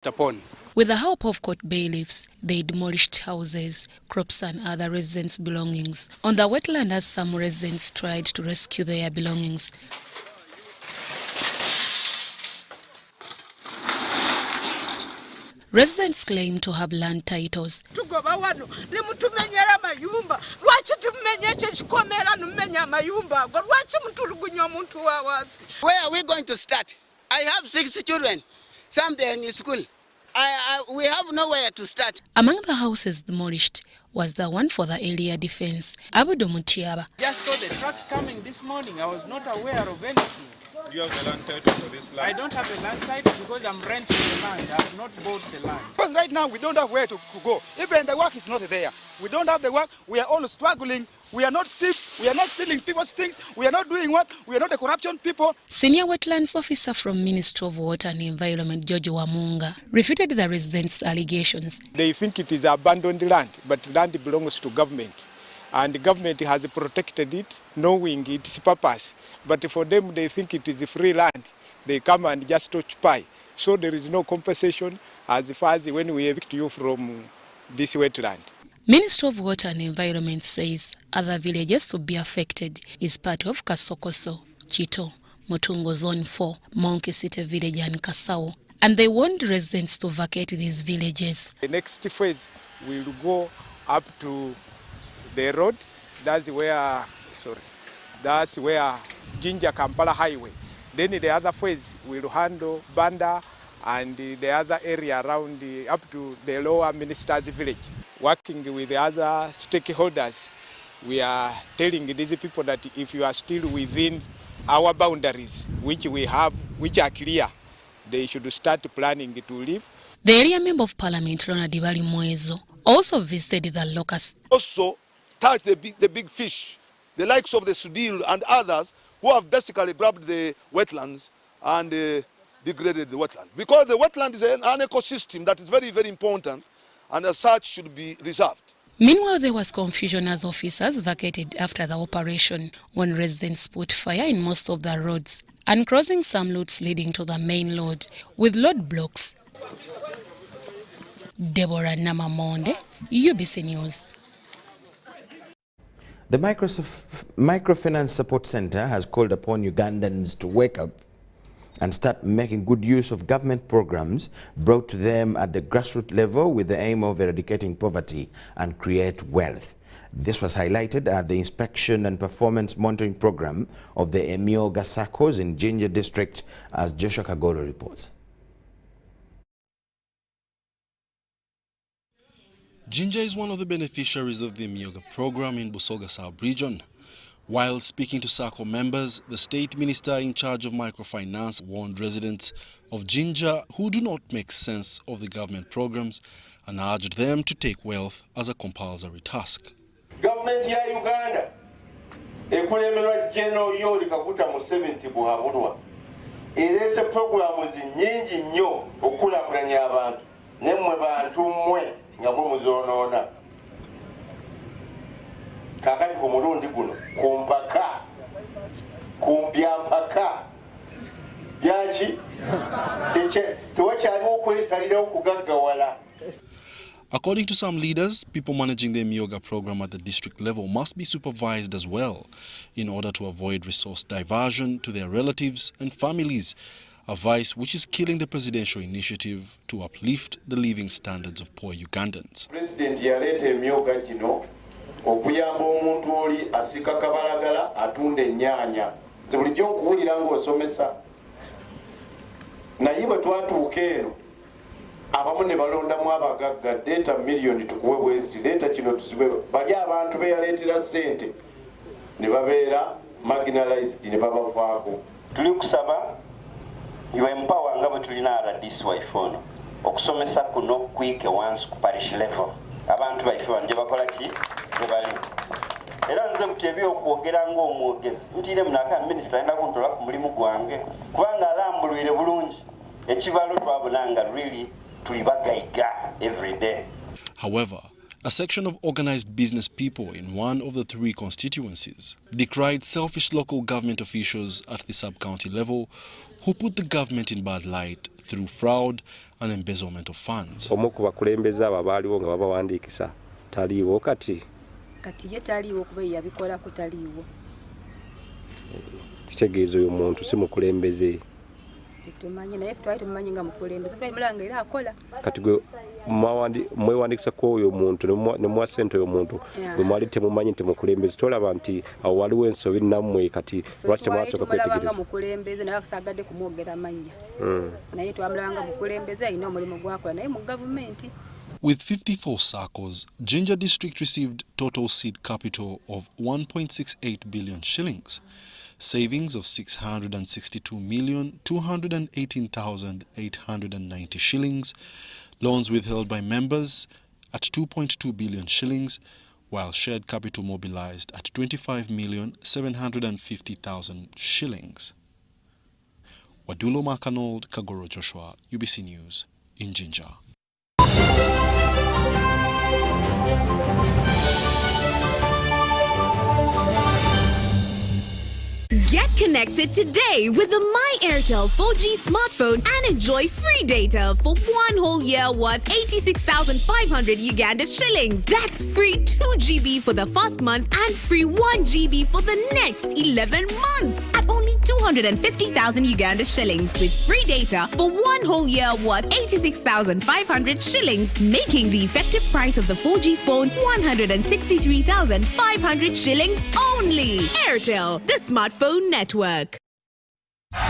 touched upon. With the help of court bailiffs, they demolished houses, crops and other residents' belongings on the wetland as some residents tried to rescue their belongings. Residents claim to have land titles. Where are we going to start? I have 6 children. Some they are in school. We have nowhere to start. Among the houses demolished was the one for the area defense. Abudu Mutiaba. Just saw the trucks coming this morning. I was not aware of anything. Do you have the land title for this land? I don't have a land title because I'm renting the land. I have not bought the land. Because right now we don't have where to go. Even the work is not there. We don't have the work. We are all struggling. We are not thieves. We are not stealing people's things. We are not doing what? We are not the corruption people. Senior wetlands officer from Ministry of Water and Environment, George Wamunga, refuted the residents' allegations. They think it is abandoned land, but land belongs to government. And the government has protected it, knowing its purpose. But for them, they think it is free land. They come and just occupy. So there is no compensation as far as when we evict you from this wetland. Ministry of Water and Environment says other villages to be affected is part of Kasokoso, Chito, Mutungo Zone 4, Monkey City Village and Kasao. And they want residents to vacate these villages. The next phase will go up to the road. That's where Jinja Kampala Highway. Then the other phase will handle Banda and the other area around up to the lower Minister's Village. Working with the other stakeholders, we are telling these people that if you are still within our boundaries, which we have, which are clear, they should start planning to leave. The area member of Parliament, Ronald Dibali Mwezo, also visited the locus. Also touch the big fish, the likes of the Sudil and others who have basically grabbed the wetlands and degraded the wetland. Because the wetland is an ecosystem that is very, very important and as such should be reserved. Meanwhile, there was confusion as officers vacated after the operation when residents put fire in most of the roads and crossing some routes leading to the main road with road blocks. Deborah Namamonde, UBC News. The Microfinance Support Center has called upon Ugandans to wake up and start making good use of government programs brought to them at the grassroots level with the aim of eradicating poverty and create wealth. This was highlighted at the Inspection and Performance Monitoring Program of the Emyoga SACCOs in Jinja District, as Joshua Kagoro reports. Jinja is one of the beneficiaries of the Emyoga program in Busoga sub-region. While speaking to SACCO members, the state minister in charge of microfinance warned residents of Jinja who do not make sense of the government programs and urged them to take wealth as a compulsory task. Government ya Uganda ekulemerwa General Yoweri Kaguta Museveni buhabulwa erese programu nyingi nnyo okukulaakulanya abantu nemmwe bantu mmwe nga muzonoona kakati ku mulundi guno kumpaka kumbyampaka byaki tewakyaliwo okwesalirawo okugaggawala. According to some leaders, people managing the Emyoga program at the district level must be supervised as well in order to avoid resource diversion to their relatives and families, a vice which is killing the presidential initiative to uplift the living standards of poor Ugandans. President yaleeta Emyoga kino okuyamba omuntu oli asika kabalagala atunda ennyaanya bulijjo okuwulira ng'osomesa naye bwe twatuuka eno abamu ne balondamu abagagga data miliyoni tukuwe bweziti data kino tuziwe bali abantu beyaleetera ssente ne babeera marginalized ne babavaako. Tuli kusaba you empower nga bwe tulina RDC waife ono okusomesa kuno kwike once ku parish level abantu baife banje bakola ki bali era nze mutebye okwogera ng'omwogezi ntire munaka minisita alina kuntola ku mulimu gwange kubanga alambulwire bulungi ekibalo twabonanga really tulibagaiga every day. However, a section of organized business people in one of the 3 constituencies decried selfish local government officials at the sub-county level who put the government in bad light through fraud and embezzlement of funds. Omu ku bakulembeze abo abaaliwo nga babawandiikisa taliiwo kati ye taliiwo kuba yabikola ko taliiwo. Kitegeeza oyo muntu si mukulembeze. Tumanyi naye twali tumanyi nga mukulembeze mulanga era akola. Kati gwe mwewandikisa ku oyo muntu ne mwa sente oyo muntu bwe mwali temumanyi nti mukulembeze tolaba nti awo waliwo ensobi nammwe kati lwaki temwasooka kwetegereza. Mukulembeze naye akasagadde kumwogera mannya. Naye twamulanga mukulembeze alina omulimu gwakola naye mu gavumenti. With 54 SACCOs, Jinja District received total seed capital of 1.68 billion shillings, savings of 662,218,890 shillings, loans withheld by members at 2.2 billion shillings, while shared capital mobilized at 25,750,000 shillings. Wadulo Makanold, Kagoro Joshua, UBC News, in Jinja. Get connected today with the My Airtel 4G smartphone and enjoy free data for 1 whole year worth 86,500 Uganda shillings. That's free 2 GB for the first month and free 1 GB for the next 11 months at only 250,000 Uganda shillings with free data for 1 whole year worth 86,500 shillings, making the effective price of the 4G phone 163,500 shillings only. Airtel, the smartphone network. Fun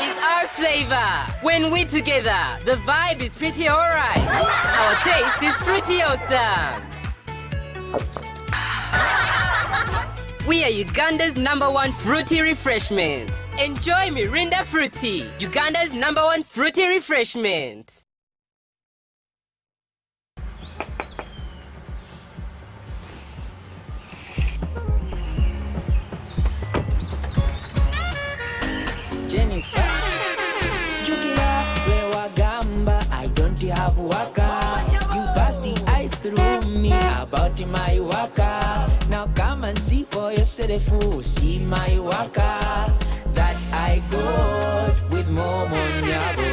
is our flavor. When we're together, the vibe is pretty alright. Our taste is fruity awesome. We are Uganda's #1 fruity refreshment. Enjoy Mirinda Fruity, Uganda's #1 fruity refreshment. Jennifer, Jukila, Rewagamba, I don't have waka. You passed the ice through me about my waka. Now come and see for yourself, see my waka that I got with Momo Nyabo.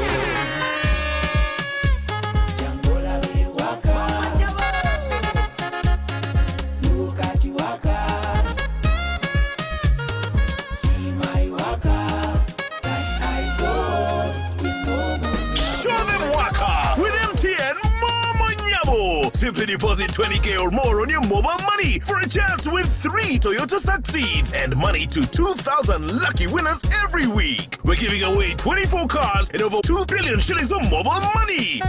Jambola waka, look at you waka, see my waka. Simply deposit 20K or more on your mobile money for a chance to win 3 Toyota Succeeds and money to 2,000 lucky winners every week. We're giving away 24 cars and over 2 billion shillings of mobile money.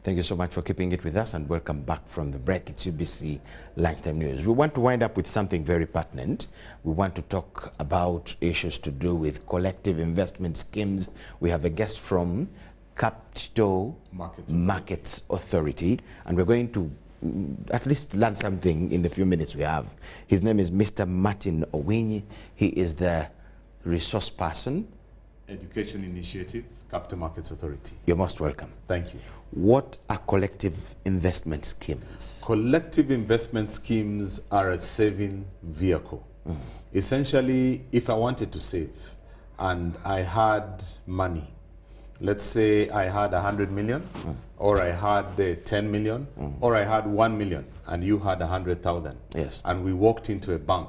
Thank you so much for keeping it with us and welcome back from the break. It's UBC Lunchtime News. We want to wind up with something very pertinent. We want to talk about issues to do with collective investment schemes. We have a guest from Capital Markets Authority, and we're going to at least learn something in the few minutes we have. His name is Mr. Martin Owinyi. He is the resource person. Education Initiative, Capital Markets Authority. You're most welcome. Thank you. What are collective investment schemes? Collective investment schemes are a saving vehicle. Essentially, if I wanted to save and I had money, let's say I had 100 million, or I had 10 million, or I had 1 million, and you had 100,000. Yes. And we walked into a bank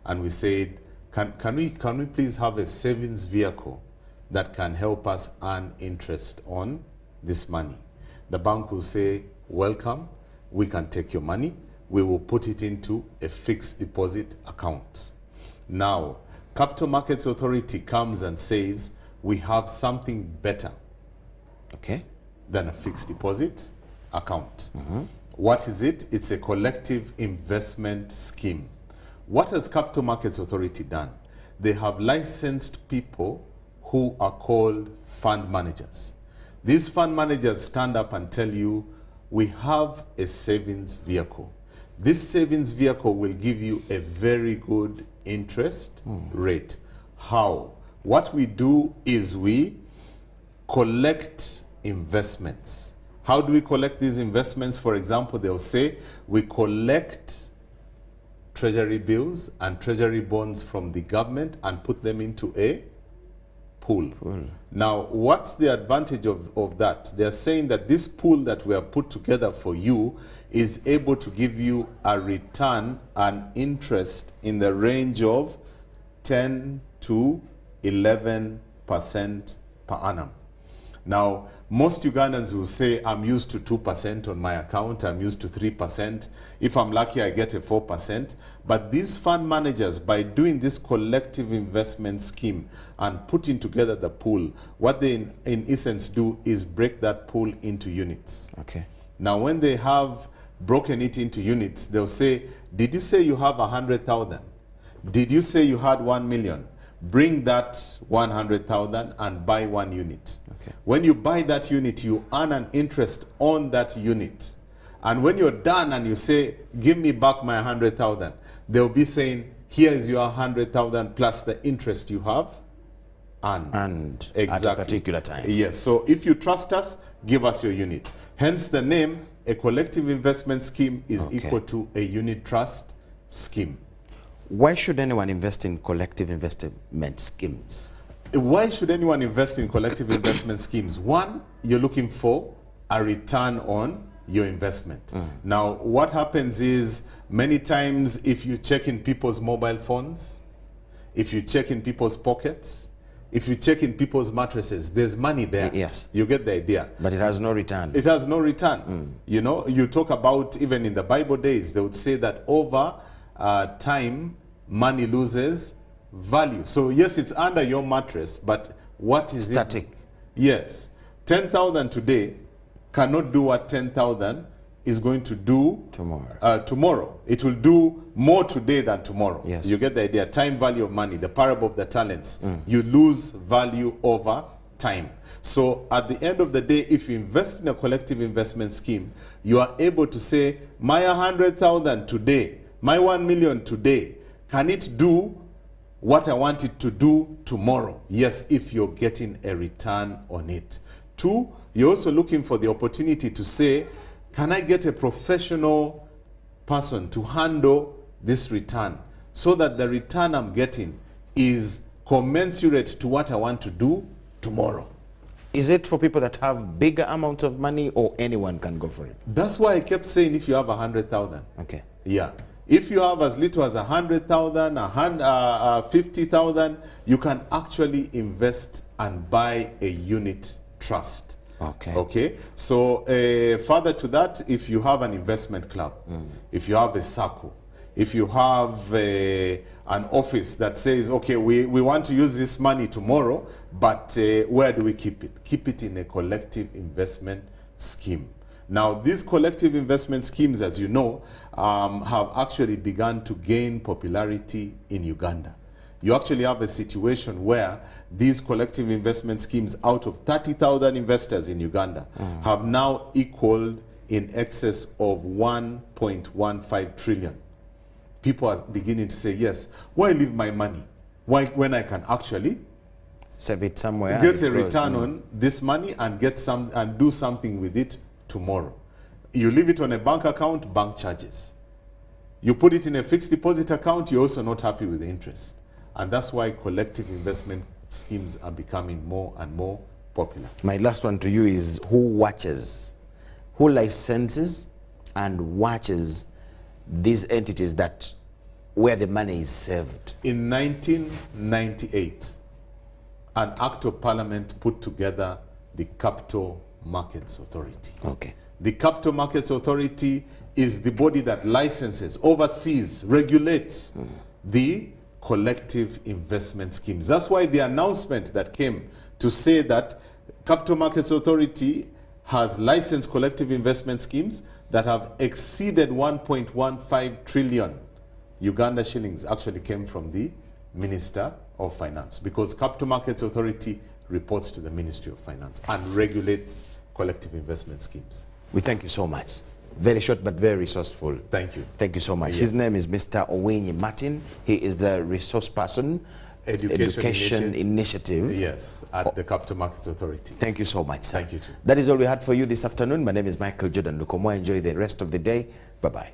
and we said, can we please have a savings vehicle that can help us earn interest on this money? The bank will say, welcome, we can take your money, we will put it into a fixed deposit account. Now, Capital Markets Authority comes and says, we have something better than a fixed deposit account. What is it? It's a collective investment scheme. What has Capital Markets Authority done? They have licensed people who are called fund managers. These fund managers stand up and tell you, we have a savings vehicle. This savings vehicle will give you a very good interest rate. How? What we do is we collect investments How do we collect these investments? For example, they'll say we collect treasury bills and treasury bonds from the government and put them into a pool. Now, what's the advantage of that? They're saying that this pool that we have put together for you is able to give you a return and interest in the range of 10 to 11% per annum. Now, most Ugandans will say, I'm used to 2% on my account, I'm used to 3%. If I'm lucky, I get a 4%. But these fund managers, by doing this collective investment scheme and putting together the pool, what they in essence do is break that pool into units. Okay. Now, when they have broken it into units, they'll say, did you say you have 100,000? Did you say you had 1 million? Bring that 100,000 and buy 1 unit. Okay. When you buy that unit, you earn an interest on that unit. And when you're done and you say, give me back my 100,000, they'll be saying, here is your 100,000 plus the interest you have earned. And exactly. at a particular time. Yes, so if you trust us, give us your unit. Hence the name, a collective investment scheme is equal to a unit trust scheme. Why should anyone invest in collective investment schemes? Why should anyone invest in collective investment schemes? One, you're looking for a return on your investment. Now, what happens is many times if you check in people's mobile phones, if you check in people's pockets, if you check in people's mattresses, there's money there. Yes. You get the idea. But it has no return. It has no return. You know, you talk about, even in the Bible days, they would say that over time, money loses value. So yes, it's under your mattress, but what is static? Yes. 10,000 today cannot do what 10,000 is going to do tomorrow. It will do more today than tomorrow. Yes. You get the idea. Time value of money, the parable of the talents. You lose value over time. So at the end of the day, if you invest in a collective investment scheme, you are able to say, my 100,000 today, my 1 million today, can it do what I want it to do tomorrow? Yes, if you're getting a return on it. Two, you're also looking for the opportunity to say, can I get a professional person to handle this return so that the return I'm getting is commensurate to what I want to do tomorrow? Is it for people that have bigger amounts of money, or anyone can go for it? That's why I kept saying if you have 100,000. Okay. Yeah. If you have as little as 100,000, 50,000, you can actually invest and buy a unit trust. Okay. Okay. So further to that, if you have an investment club, if you have a circle, if you have an office that says, okay, we want to use this money tomorrow, but where do we keep it? Keep it in a collective investment scheme. Now, these collective investment schemes, as you know, have actually begun to gain popularity in Uganda. You actually have a situation where these collective investment schemes, out of 30,000 investors in Uganda, have now equaled in excess of 1.15 trillion. People are beginning to say, yes, why leave my money? Why, when I can actually save it somewhere, get a return on this money and get some and do something with it tomorrow. You leave it on a bank account, bank charges. You put it in a fixed deposit account, you're also not happy with the interest. And that's why collective investment schemes are becoming more and more popular. My last one to you is, who watches, who licenses and watches these entities that where the money is saved? In 1998, an act of parliament put together the Capital Markets Authority. Okay. The Capital Markets Authority is the body that licenses, oversees, regulates the collective investment schemes. That's why the announcement that came to say that Capital Markets Authority has licensed collective investment schemes that have exceeded 1.15 trillion Uganda shillings actually came from the Minister of Finance, because Capital Markets Authority reports to the Ministry of Finance and regulates collective investment schemes. We thank you so much. Very short but very resourceful. Thank you. Thank you so much. Yes. His name is Mr. Owiny Martin. He is the resource person Education Initiative. Yes, at the Capital Markets Authority. Thank you so much, sir. Thank you too. That is all we had for you this afternoon. My name is Michael Jordan Lukomo. Enjoy the rest of the day. Bye-bye.